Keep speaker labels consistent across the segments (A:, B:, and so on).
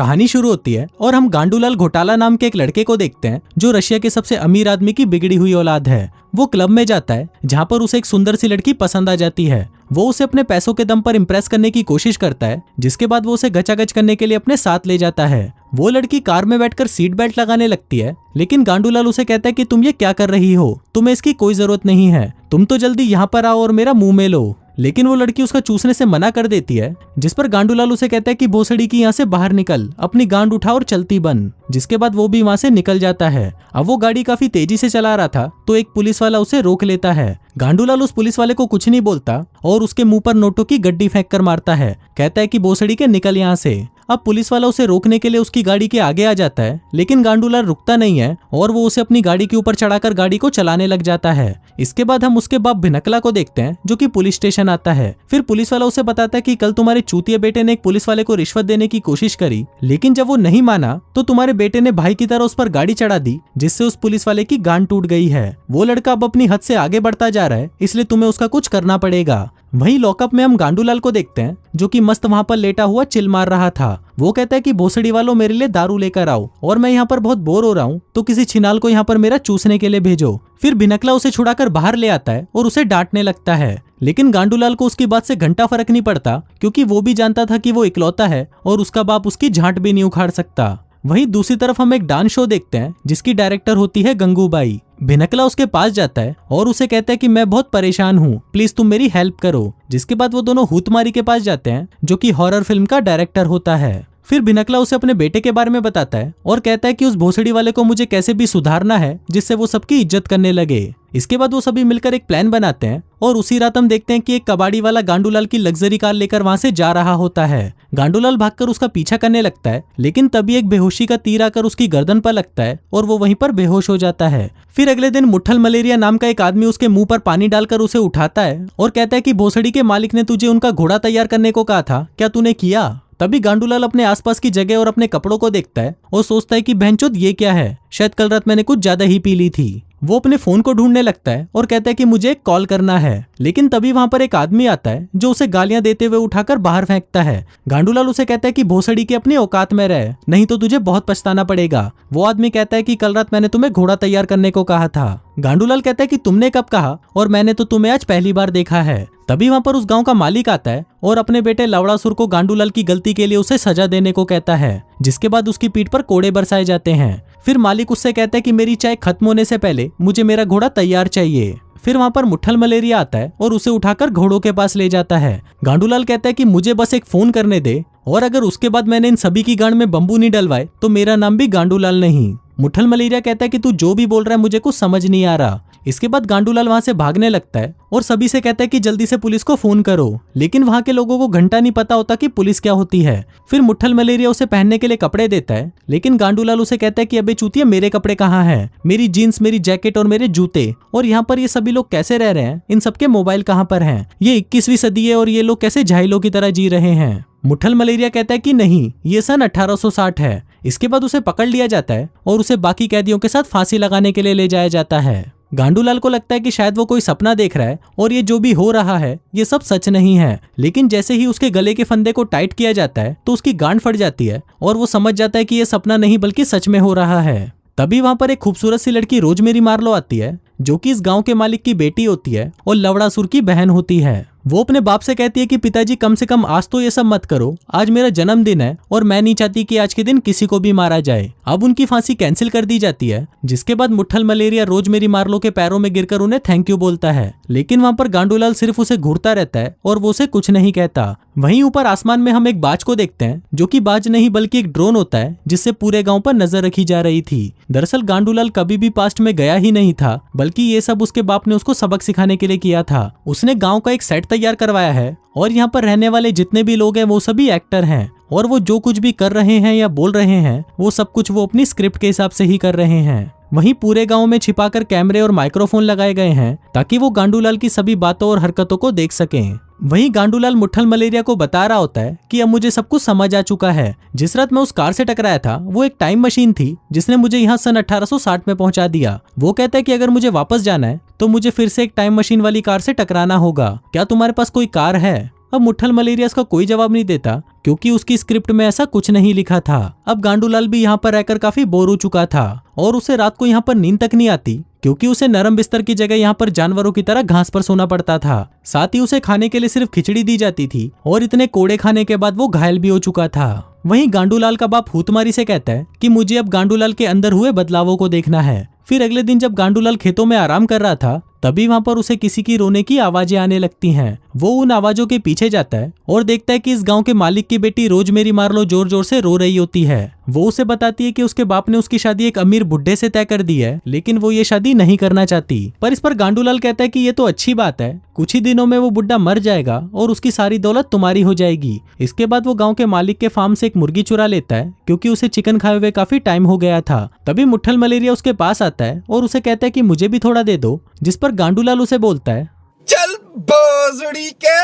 A: कहानी शुरू होती है और हम गांडूलाल घोटाला नाम के एक लड़के को देखते हैं जो रशिया के सबसे अमीर आदमी की बिगड़ी हुई औलाद है। वो क्लब में जाता है जहाँ पर उसे एक सुंदर सी लड़की पसंद आ जाती है। वो उसे अपने पैसों के दम पर इम्प्रेस करने की कोशिश करता है, जिसके बाद वो उसे गचागच करने के लिए अपने साथ ले जाता है। वो लड़की कार में बैठकर सीट बेल्ट लगाने लगती है, लेकिन गांडूलाल उसे कहता है कि तुम ये क्या कर रही हो, तुम्हें इसकी कोई जरूरत नहीं है, तुम तो जल्दी यहाँ पर आओ और मेरा मुंह में लो। लेकिन वो लड़की उसका चूसने से मना कर देती है, जिस पर गांडूलाल उसे कहता है कि भोसड़ी की यहाँ से बाहर निकल, अपनी गांड उठा और चलती बन। जिसके बाद वो भी वहाँ से निकल जाता है। अब वो गाड़ी काफी तेजी से चला रहा था तो एक पुलिस वाला उसे रोक लेता है। गांडूलाल उस पुलिस वाले को कुछ नहीं बोलता और उसके मुंह पर नोटों की गड्डी फेंक कर मारता है। कहता है कि भोसड़ी के निकल यहाँ से। अब पुलिस वाला उसे रोकने के लिए उसकी गाड़ी के आगे आ जाता है, लेकिन गांडूलाल रुकता नहीं है और वो उसे अपनी गाड़ी के ऊपर चढ़ाकर गाड़ी को चलाने लग जाता है। इसके बाद हम उसके बाप भिनकला को देखते हैं जो कि पुलिस स्टेशन आता है। फिर पुलिस वाला उसे बताता है कि कल तुम्हारे चूतिए बेटे ने एक पुलिस वाले को रिश्वत देने की कोशिश करी, लेकिन जब वो नहीं माना तो तुम्हारे बेटे ने भाई की तरह उस पर गाड़ी चढ़ा दी, जिससे उस पुलिस वाले की गांड टूट गई है। वो लड़का अब अपनी हद से आगे बढ़ता जा रहा है, इसलिए तुम्हें उसका कुछ करना पड़ेगा। वहीं लॉकअप में हम गांडूलाल को देखते हैं जो कि मस्त वहां पर लेटा हुआ चिल मार रहा था। वो कहता है कि भोसड़ी वालों मेरे लिए दारू लेकर आओ और मैं यहाँ पर बहुत बोर हो रहा हूँ, तो किसी छिनाल को यहाँ पर मेरा चूसने के लिए भेजो। फिर भिनकला उसे छुड़ाकर बाहर ले आता है और उसे डांटने लगता है, लेकिन गांडूलाल को उसकी बात से घंटा फर्क नहीं पड़ता, क्योंकि वो भी जानता था कि वो इकलौता है और उसका बाप उसकी झांट भी नहीं उखाड़ सकता। वहीं दूसरी तरफ हम एक डांस शो देखते हैं जिसकी डायरेक्टर होती है गंगूबाई। भिनकला उसके पास जाता है और उसे कहता है कि मैं बहुत परेशान हूँ, प्लीज तुम मेरी हेल्प करो। जिसके बाद वो दोनों हुतमारी के पास जाते हैं जो कि हॉरर फिल्म का डायरेक्टर होता है। फिर भिनकला उसे अपने बेटे के बारे में बताता है और कहता है कि उस भोसड़ी वाले को मुझे कैसे भी सुधारना है जिससे वो सबकी इज्जत करने लगे। इसके बाद वो सभी मिलकर एक प्लान बनाते हैं और उसी रात हम देखते हैं कि एक कबाड़ी वाला गांडूलाल की लग्जरी कार लेकर वहां से जा रहा होता है। गांडूलाल भागकर उसका पीछा करने लगता है, लेकिन तभी एक बेहोशी का तीर आकर उसकी गर्दन पर लगता है और वो वहीं पर बेहोश हो जाता है। फिर अगले दिन मुट्ठल मलेरिया नाम का एक आदमी उसके मुंह पर पानी डालकर उसे उठाता है और कहता है कि भोसड़ी के मालिक ने तुझे उनका घोड़ा तैयार करने को कहा था, क्या तूने किया? तभी गांडूलाल अपने आसपास की जगह और अपने कपड़ों को देखता है और सोचता है कि बहनचोद ये क्या है, शायद कल रात मैंने कुछ ज्यादा ही पी ली थी। वो अपने फोन को ढूंढने लगता है और कहता है कि मुझे एक कॉल करना है, लेकिन तभी वहां पर एक आदमी आता है जो उसे गालियां देते हुए उठाकर बाहर फेंकता है। गांडूलाल उसे कहता है कि भोसड़ी की अपनी औकात में रहे, नहीं तो तुझे बहुत पछताना पड़ेगा। वो आदमी कहता है कि कल रात मैंने तुम्हें घोड़ा तैयार करने को कहा था। गांडूलाल कहता है कि तुमने कब कहा, और मैंने तो तुम्हें आज पहली बार देखा है। तभी वहां पर उस गांव का मालिक आता है और अपने बेटे लवड़ासुर को गांडूलाल की गलती के लिए उसे सजा देने को कहता है, जिसके बाद उसकी पीठ पर कोड़े बरसाए जाते हैं। फिर मालिक उससे कहता है कि मेरी चाय खत्म होने से पहले मुझे मेरा घोड़ा तैयार चाहिए। फिर वहां पर मुट्ठल मलेरिया आता है और उसे उठाकर घोड़ों के पास ले जाता है। गांडूलाल कहता है कि मुझे बस एक फोन करने दे, और अगर उसके बाद मैंने इन सभी की गांड में बम्बू नहीं डलवाए तो मेरा नाम भी गांडूलाल नहीं। मुट्ठल मलेरिया कहता है कि तू जो भी बोल रहा है मुझे कुछ समझ नहीं आ रहा। इसके बाद गांडूलाल वहां से भागने लगता है और सभी से कहता है कि जल्दी से पुलिस को फोन करो, लेकिन वहां के लोगों को घंटा नहीं पता होता कि पुलिस क्या होती है। फिर मुट्ठल मलेरिया उसे पहनने के लिए कपड़े देता है, लेकिन गांडूलाल उसे कहता है कि अबे चूतिया मेरे कपड़े कहाँ हैं, मेरी जीन्स, मेरी जैकेट और मेरे जूते, और यहाँ पर ये सभी लोग कैसे रह रहे हैं, इन सबके मोबाइल कहाँ पर हैं, ये 21वीं सदी है और ये लोग कैसे झाइलों की तरह जी रहे हैं। मुट्ठल मलेरिया कहता है कि नहीं, ये सन 1860 है। इसके बाद उसे पकड़ लिया जाता है और उसे बाकी कैदियों के साथ फांसी लगाने के लिए ले जाया जाता है। गांडूलाल को लगता है कि शायद वो कोई सपना देख रहा है और ये जो भी हो रहा है ये सब सच नहीं है, लेकिन जैसे ही उसके गले के फंदे को टाइट किया जाता है तो उसकी गांड फट जाती है और वो समझ जाता है कि ये सपना नहीं बल्कि सच में हो रहा है। तभी वहां पर एक खूबसूरत सी लड़की रोजमेरी मार्लो आती है जो कि इस गांव के मालिक की बेटी होती है और लवड़ासुर की बहन होती है। वो अपने बाप से कहती है कि पिताजी कम से कम आज तो ये सब मत करो, आज मेरा जन्मदिन है और मैं नहीं चाहती कि आज के दिन किसी को भी मारा जाए। अब उनकी फांसी कैंसिल कर दी जाती है, जिसके बाद मुट्ठल मलेरिया रोजमेरी मार्लो के पैरों में गिरकर उन्हें थैंक यू बोलता है, लेकिन वहां पर गांडूलाल सिर्फ उसे घूरता रहता है और वो उसे कुछ नहीं कहता। वहीं ऊपर आसमान में हम एक बाज को देखते हैं जो कि बाज नहीं बल्कि एक ड्रोन होता है जिससे पूरे गांव पर नजर रखी जा रही थी। दरअसल गांडूलाल कभी भी पास्ट में गया ही नहीं था, बल्कि ये सब उसके बाप ने उसको सबक सिखाने के लिए किया था। उसने गांव का एक सेट तैयार करवाया है और यहाँ पर रहने वाले जितने भी लोग हैं वो सभी एक्टर हैं, और वो जो कुछ भी कर रहे हैं या बोल रहे हैं वो सब कुछ वो अपनी स्क्रिप्ट के हिसाब से ही कर रहे हैं। वहीं पूरे गांव में छिपाकर कैमरे और माइक्रोफोन लगाए गए हैं ताकि वो गांडूलाल की सभी बातों और हरकतों को देख सकें। वहीं गांडूलाल मुट्ठल मलेरिया को बता रहा होता है कि अब मुझे सब कुछ समझ आ चुका है। जिस रात मैं उस कार से टकराया था वो एक टाइम मशीन थी जिसने मुझे यहाँ सन 1860 में पहुंचा दिया। वो कहता है कि अगर मुझे वापस जाना है तो मुझे फिर से एक टाइम मशीन वाली कार से टकराना होगा। क्या तुम्हारे पास कोई कार है? अब मुट्ठल मलेरिया इसका कोई जवाब नहीं देता क्योंकि उसकी स्क्रिप्ट में ऐसा कुछ नहीं लिखा था। अब गांडूलाल भी यहाँ पर रहकर काफी बोर हो चुका था और उसे रात को यहाँ पर नींद तक नहीं आती क्योंकि उसे नरम बिस्तर की जगह यहाँ पर जानवरों की तरह घास पर सोना पड़ता था। साथ ही उसे खाने के लिए सिर्फ खिचड़ी दी जाती थी और इतने कोड़े खाने के बाद वो घायल भी हो चुका था। वहीं गांडूलाल का बाप हूतमारी से कहता है कि मुझे अब गांडूलाल के अंदर हुए बदलावों को देखना है। फिर अगले दिन जब गांडूलाल खेतों में आराम कर रहा था तभी वहाँ पर उसे किसी की रोने की आवाजें आने लगती हैं। वो उन आवाजों के पीछे जाता है और देखता है कि इस गांव के मालिक की बेटी रोजमेरी मार्लो जोर जोर से रो रही होती है। वो उसे बताती है कि उसके बाप ने उसकी शादी एक अमीर बुड्ढे से तय कर दी है, लेकिन वो ये शादी नहीं करना चाहती। पर इस पर गांडूलाल कहता है कि ये तो अच्छी बात है, कुछ ही दिनों में वो बुड्ढा मर जाएगा और उसकी सारी दौलत तुम्हारी हो जाएगी। इसके बाद वो गाँव के मालिक के फार्म से एक मुर्गी चुरा लेता है क्योंकि उसे चिकन खाए हुए काफी टाइम हो गया था। तभी मुट्ठल मलेरिया उसके पास आता है और उसे कहता है कि मुझे भी थोड़ा दे दो, जिस पर गांडूलाल उसे बोलता है
B: चल भोसड़ी के,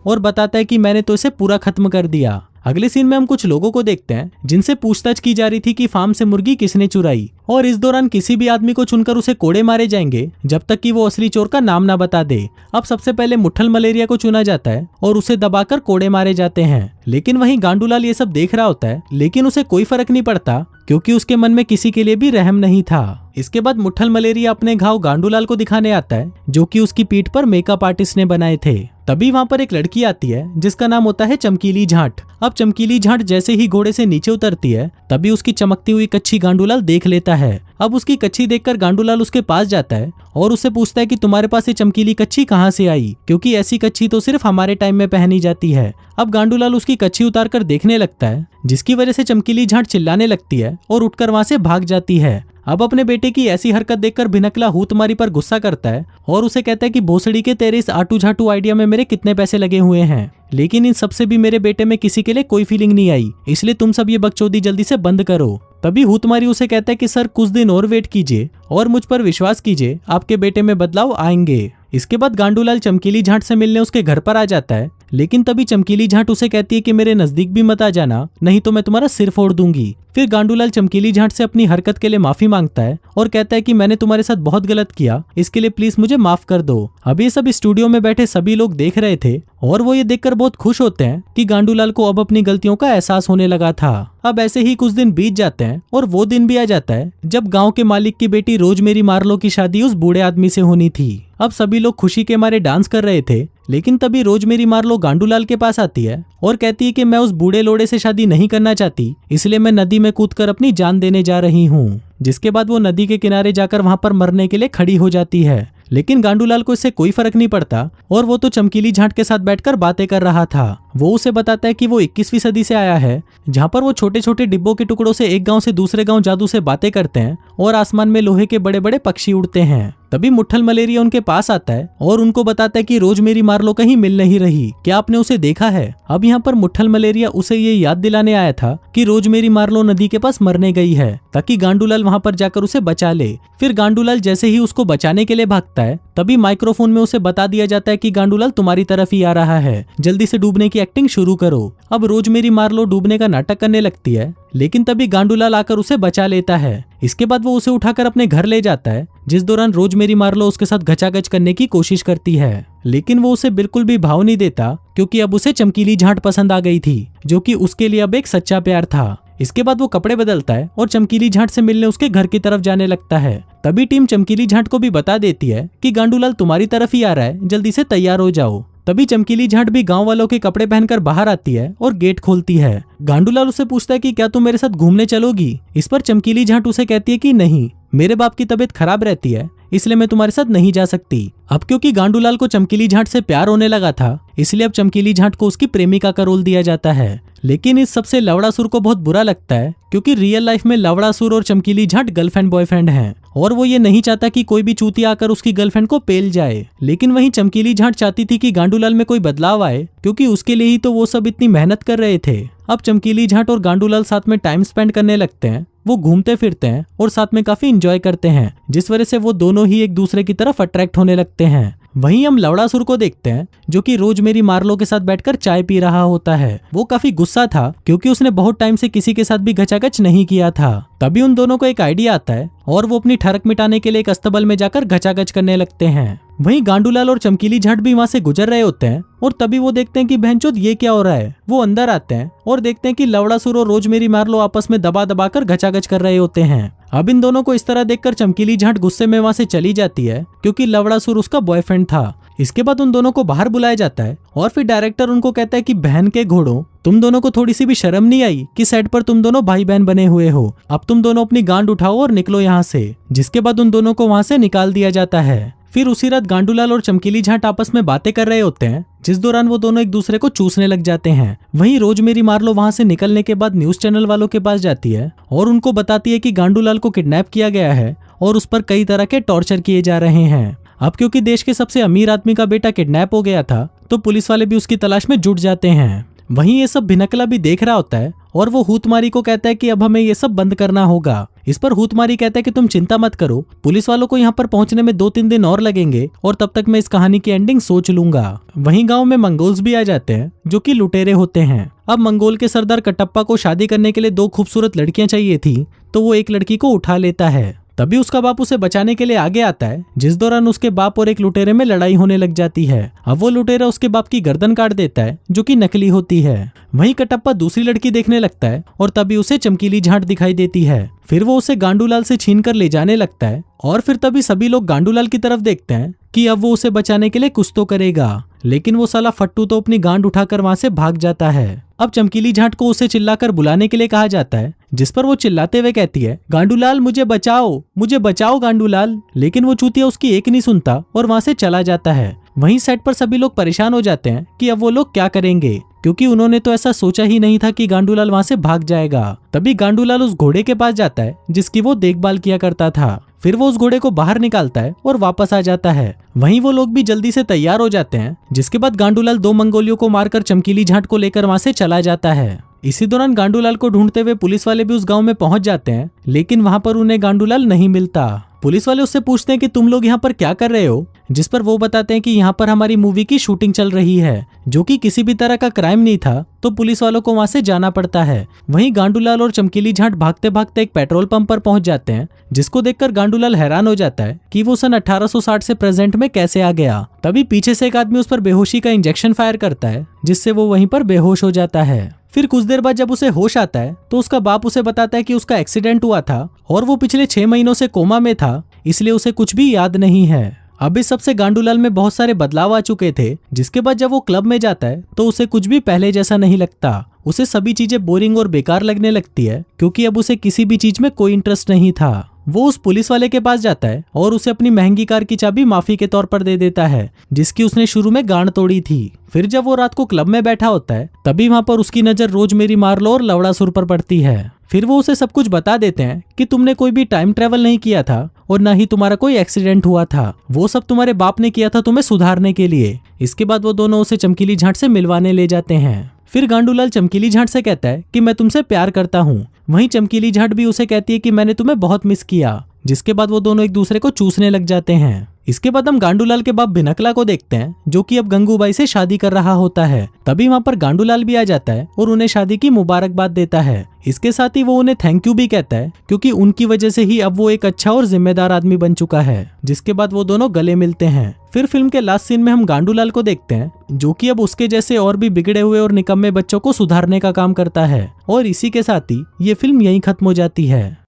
A: और बताता है कि मैंने तो इसे पूरा खत्म कर दिया। अगले सीन में हम कुछ लोगों को देखते हैं जिनसे पूछताछ की जा रही थी कि फार्म से मुर्गी किसने चुराई, और इस दौरान किसी भी आदमी को चुनकर उसे कोड़े मारे जाएंगे जब तक कि वो असली चोर का नाम ना बता दे। अब सबसे पहले मुट्ठल मलेरिया को चुना जाता है और उसे दबाकर कोड़े मारे जाते हैं। लेकिन वहीं गांडूलाल ये सब देख रहा होता है, लेकिन उसे कोई फर्क नहीं पड़ता क्योंकि उसके मन में किसी के लिए भी रहम नहीं था। इसके बाद मुट्ठल मलेरिया अपने घाव गांडूलाल को दिखाने आता है जो कि उसकी पीठ पर मेकअप आर्टिस्ट ने बनाए थे। तभी वहाँ पर एक लड़की आती है जिसका नाम होता है चमकीली झांट। अब चमकीली झांट जैसे ही घोड़े से नीचे उतरती है तभी उसकी चमकती हुई कच्छी गांडूलाल देख लेता है। अब उसकी कच्छी देखकर गांडूलाल उसके पास जाता है और उससे पूछता है कि तुम्हारे पास ये चमकीली कच्छी कहाँ से आई, क्योंकि ऐसी कच्छी तो सिर्फ हमारे टाइम में पहनी जाती है। अब गांडूलाल उसकी कच्छी उतार कर देखने लगता है जिसकी वजह से चमकीली झांट चिल्लाने लगती है और उठकर वहां से भाग जाती है। अब अपने बेटे की ऐसी हरकत देखकर भिनकला हूतमारी पर गुस्सा करता है और उसे कहता है कि भोसड़ी के तेरे इस आटू झाटू आइडिया में मेरे कितने पैसे लगे हुए हैं, लेकिन इन सबसे भी मेरे बेटे में किसी के लिए कोई फीलिंग नहीं आई, इसलिए तुम सब ये बकचोदी जल्दी से बंद करो। तभी हूतमारी उसे कहता है कि सर कुछ दिन और वेट कीजिए और मुझ पर विश्वास कीजिए, आपके बेटे में बदलाव आएंगे। इसके बाद गांडूलाल चमकीली झांट से मिलने उसके घर पर आ जाता है, लेकिन तभी चमकीली झांट उसे कहती है कि मेरे नजदीक भी मत आ जाना, नहीं तो मैं तुम्हारा सिर फोड़ दूंगी। फिर गांडूलाल चमकीली झांट से अपनी हरकत के लिए माफी मांगता है और कहता है कि मैंने तुम्हारे साथ बहुत गलत किया, इसके लिए प्लीज मुझे माफ कर दो। अब ये सब स्टूडियो में बैठे सभी लोग देख रहे थे और वो ये देखकर बहुत खुश होते हैं कि गांडूलाल को अब अपनी गलतियों का एहसास होने लगा था। अब ऐसे ही कुछ दिन बीत जाते हैं और वो दिन भी आ जाता है जब गांव के मालिक की बेटी रोजमेरी मार्लो की शादी उस बूढ़े आदमी से होनी थी। अब सभी लोग खुशी के मारे डांस कर रहे थे, लेकिन तभी रोजमेरी मार्लो गांडूलाल के पास आती है और कहती है कि मैं उस बूढ़े लोड़े से शादी नहीं करना चाहती, इसलिए मैं नदी में कूदकर अपनी जान देने जा रही हूँ। जिसके बाद वो नदी के किनारे जाकर वहां पर मरने के लिए खड़ी हो जाती है, लेकिन गांडूलाल को इससे कोई फर्क नहीं पड़ता और वो तो चमकीली झांट के साथ बैठकर बातें कर रहा था। वो उसे बताता है कि वो 21वीं सदी से आया है जहाँ पर वो छोटे छोटे डिब्बों के टुकड़ों से एक गांव से दूसरे गांव जादू से बातें करते हैं और आसमान में लोहे के बड़े बड़े पक्षी उड़ते हैं। तभी मुट्ठल मलेरिया उनके पास आता है और उनको बताता है कि रोजमेरी मार्लो कहीं मिल नहीं रही, क्या आपने उसे देखा है। अब यहाँ पर मुट्ठल मलेरिया उसे ये याद दिलाने आया था कि रोजमेरी मार्लो नदी के पास मरने गई है ताकि गांडूलाल वहाँ पर जाकर उसे बचा ले। फिर गांडूलाल जैसे ही उसको बचाने के लिए भागता है तभी माइक्रोफोन में उसे बता दिया जाता है कि गांडूलाल तुम्हारी तरफ ही आ रहा है, जल्दी से डूबने की एक्टिंग शुरू करो। अब रोजमेरी मार्लो डूबने का नाटक करने लगती है, लेकिन तभी गांडूलाल आकर उसे बचा लेता है। इसके बाद वो उसे उठाकर अपने घर ले जाता है, जिस दौरान रोजमेरी मार्लो उसके साथ घचाघच करने की कोशिश करती है, लेकिन वो उसे बिल्कुल भी भाव नहीं देता क्योंकि अब उसे चमकीली झांट पसंद आ गई थी जो कि उसके लिए अब एक सच्चा प्यार था। इसके बाद वो कपड़े बदलता है और चमकीली झांट से मिलने उसके घर की तरफ जाने लगता है। तभी टीम चमकीली झांट को भी बता देती है कि गांडूलाल तुम्हारी तरफ ही आ रहा है, जल्दी से तैयार हो जाओ। तभी चमकीली झांट भी गांव वालों के कपड़े पहनकर बाहर आती है और गेट खोलती है। गांडूलाल उससे पूछता है कि क्या तुम मेरे साथ घूमने चलोगी। इस पर चमकीली झांट उसे कहती है कि नहीं, मेरे बाप की तबीयत खराब रहती है, इसलिए मैं तुम्हारे साथ नहीं जा सकती। अब क्योंकि गांडूलाल को चमकीली झांट से प्यार होने लगा था, इसलिए अब चमकीली झांट को उसकी प्रेमिका का रोल दिया जाता है। लेकिन इस सबसे लवड़ासुर को बहुत बुरा लगता है क्योंकि रियल लाइफ में लवड़ासुर और चमकीली झांट गर्लफ्रेंड बॉयफ्रेंड हैं और वो ये नहीं चाहता कि कोई भी चूतिया आकर उसकी गर्लफ्रेंड को पेल जाए। लेकिन वहीं चमकीली झांट चाहती थी कि गांडूलाल में कोई बदलाव आए क्योंकि उसके लिए ही तो वो सब इतनी मेहनत कर रहे थे। अब चमकीली झांट और गांडूलाल साथ में टाइम स्पेंड करने लगते हैं, वो घूमते फिरते हैं और साथ में काफी एंजॉय करते हैं, जिस वजह से वो दोनों ही एक दूसरे की तरफ अट्रैक्ट होने लगते हैं। वहीं हम लवड़ासुर को देखते हैं जो कि रोजमेरी मार्लो के साथ बैठकर चाय पी रहा होता है। वो काफी गुस्सा था क्योंकि उसने बहुत टाइम से किसी के साथ भी घचाघच नहीं किया था। तभी उन दोनों को एक आइडिया आता है और वो अपनी ठरक मिटाने के लिए एक अस्तबल में जाकर घचाघच करने लगते हैं। वहीं गांडूलाल और चमकीली झाट भी वहाँ से गुजर रहे होते हैं और तभी वो देखते हैं कि बहनचोद ये क्या हो रहा है। वो अंदर आते हैं और देखते हैं कि लवड़ासुर और रोजमेरी मार्लो आपस में दबा दबा कर घचाघच कर रहे होते हैं। अब इन दोनों को इस तरह देखकर चमकीली झाट गुस्से में वहाँ से चली जाती है क्योंकि लवड़ासुर उसका बॉयफ्रेंड था। इसके बाद उन दोनों को बाहर बुलाया जाता है और फिर डायरेक्टर उनको कहता है कि बहन के घोड़ों, तुम दोनों को थोड़ी सी भी शर्म नहीं आई कि सेट पर तुम दोनों भाई बहन बने हुए हो। अब तुम दोनों अपनी गांड उठाओ और निकलो यहाँ से। जिसके बाद उन दोनों को वहाँ से निकाल दिया जाता है। फिर उसी रात गांडूलाल और चमकीली झाट आपस में बातें कर रहे होते हैं, जिस दौरान वो दोनों एक दूसरे को चूसने लग जाते हैं। वहीं रोजमेरी मार्लो वहां से निकलने के बाद न्यूज चैनल वालों के पास जाती है और उनको बताती है कि गांडूलाल को किडनैप किया गया है और उस पर कई तरह के टॉर्चर किए जा रहे हैं। अब क्योंकि देश के सबसे अमीर आदमी का बेटा किडनैप हो गया था तो पुलिस वाले भी उसकी तलाश में जुट जाते हैं। वहीं ये सब भिनकला भी देख रहा होता है और वो हूतमारी को कहता है कि अब हमें ये सब बंद करना होगा। इस पर हूतमारी कहता है कि तुम चिंता मत करो, पुलिस वालों को यहाँ पर पहुंचने में 2-3 दिन और लगेंगे और तब तक मैं इस कहानी की एंडिंग सोच लूंगा। वहीं गांव में मंगोल्स भी आ जाते हैं जो कि लुटेरे होते हैं। अब मंगोल के सरदार कटप्पा को शादी करने के लिए 2 खूबसूरत लड़कियां चाहिए थी तो वो एक लड़की को उठा लेता है। तभी उसका बाप उसे बचाने के लिए आगे आता है, जिस दौरान उसके बाप और एक लुटेरे में लड़ाई होने लग जाती है। अब वो लुटेरा उसके बाप की गर्दन काट देता है जो कि नकली होती है। वहीं कटप्पा दूसरी लड़की देखने लगता है और तभी उसे चमकीली झाट दिखाई देती है। फिर वो उसे गांडूलाल से छीन कर ले जाने लगता है और फिर तभी सभी लोग गांडूलाल की तरफ देखते हैं कि अब वो उसे बचाने के लिए कुछ तो करेगा, लेकिन वो साला फट्टू तो अपनी गांड उठाकर वहां से भाग जाता है। अब चमकीली झाट को उसे चिल्लाकर बुलाने के लिए कहा जाता है, जिस पर वो चिल्लाते हुए कहती है, गांडूलाल मुझे बचाओ गांडूलाल। लेकिन वो चूतिया उसकी एक नहीं सुनता और वहां से चला जाता है। वहीं सेट पर सभी लोग परेशान हो जाते हैं कि अब वो लोग क्या करेंगे, क्योंकि उन्होंने तो ऐसा सोचा ही नहीं था कि गांडूलाल वहां से भाग जाएगा। तभी गांडूलाल उस घोड़े के पास जाता है जिसकी वो देखभाल किया करता था। फिर वो उस घोड़े को बाहर निकालता है और वापस आ जाता है। वहीं वो लोग भी जल्दी से तैयार हो जाते हैं, जिसके बाद गांडूलाल 2 मंगोलियों को मारकर चमकीली झाट को लेकर वहां से चला जाता है। इसी दौरान गांडूलाल को ढूंढते हुए पुलिस वाले भी उस गांव में पहुंच जाते हैं, लेकिन वहां पर उन्हें गांडूलाल नहीं मिलता। पुलिस वाले उससे पूछते हैं कि तुम लोग यहाँ पर क्या कर रहे हो, जिस पर वो बताते हैं कि यहाँ पर हमारी मूवी की शूटिंग चल रही है, जो कि किसी भी तरह का क्राइम नहीं था, तो पुलिस वालों को वहां से जाना पड़ता है। वहीं गांडूलाल और चमकीली झाट भागते भागते एक पेट्रोल पंप पर पहुंच जाते हैं, जिसको देखकर गांडूलाल हैरान हो जाता है कि वो सन 1860 से प्रेजेंट में कैसे आ गया। तभी पीछे से एक आदमी उस पर बेहोशी का इंजेक्शन फायर करता है, जिससे वो वहीं पर बेहोश हो जाता है। फिर कुछ देर बाद जब उसे होश आता है तो उसका बाप उसे बताता है कि उसका एक्सीडेंट हुआ था और वो पिछले 6 महीनों से कोमा में था, इसलिए उसे कुछ भी याद नहीं है। अब इस सबसे गांडूलाल में बहुत सारे बदलाव आ चुके थे, जिसके बाद जब वो क्लब में जाता है तो उसे कुछ भी पहले जैसा नहीं लगता। उसे सभी चीजें बोरिंग और बेकार लगने लगती है, क्योंकि अब उसे किसी भी चीज में कोई इंटरेस्ट नहीं था। वो उस पुलिस वाले के पास जाता है और उसे अपनी महंगी कार की चाबी माफी के तौर पर दे देता है, जिसकी उसने शुरू में गांड तोड़ी थी। फिर जब वो रात को क्लब में बैठा होता है तभी वहां पर उसकी नजर रोजमेरी मार्लो और लवड़ासुर पर पड़ती है। फिर वो उसे सब कुछ बता देते हैं कि तुमने कोई भी टाइम ट्रेवल नहीं किया था और न ही तुम्हारा कोई एक्सीडेंट हुआ था, वो सब तुम्हारे बाप ने किया था तुम्हें सुधारने के लिए। इसके बाद वो दोनों उसे चमकीली झाट से मिलवाने ले जाते हैं। फिर गांडूलाल चमकीली झाट से कहता है कि मैं तुमसे प्यार करता हूँ। वहीं चमकीली झाट भी उसे कहती है कि मैंने तुम्हें बहुत मिस किया, जिसके बाद वो दोनों एक दूसरे को चूसने लग जाते हैं। इसके बाद हम गांडूलाल के बाप भिनकला को देखते हैं, जो कि अब गंगूबाई से शादी कर रहा होता है। तभी वहां पर गांडूलाल भी आ जाता है और उन्हें शादी की मुबारकबाद देता है। इसके साथ ही वो उन्हें थैंक यू भी कहता है, क्योंकि उनकी वजह से ही अब वो एक अच्छा और जिम्मेदार आदमी बन चुका है। जिसके बाद वो दोनों गले मिलते हैं। फिर फिल्म के लास्ट सीन में हम गांडूलाल को देखते हैं, जो कि अब उसके जैसे और भी बिगड़े हुए और निकम्मे बच्चों को सुधारने का काम करता है। और इसी के साथ ही ये फिल्म यहीं खत्म हो जाती है।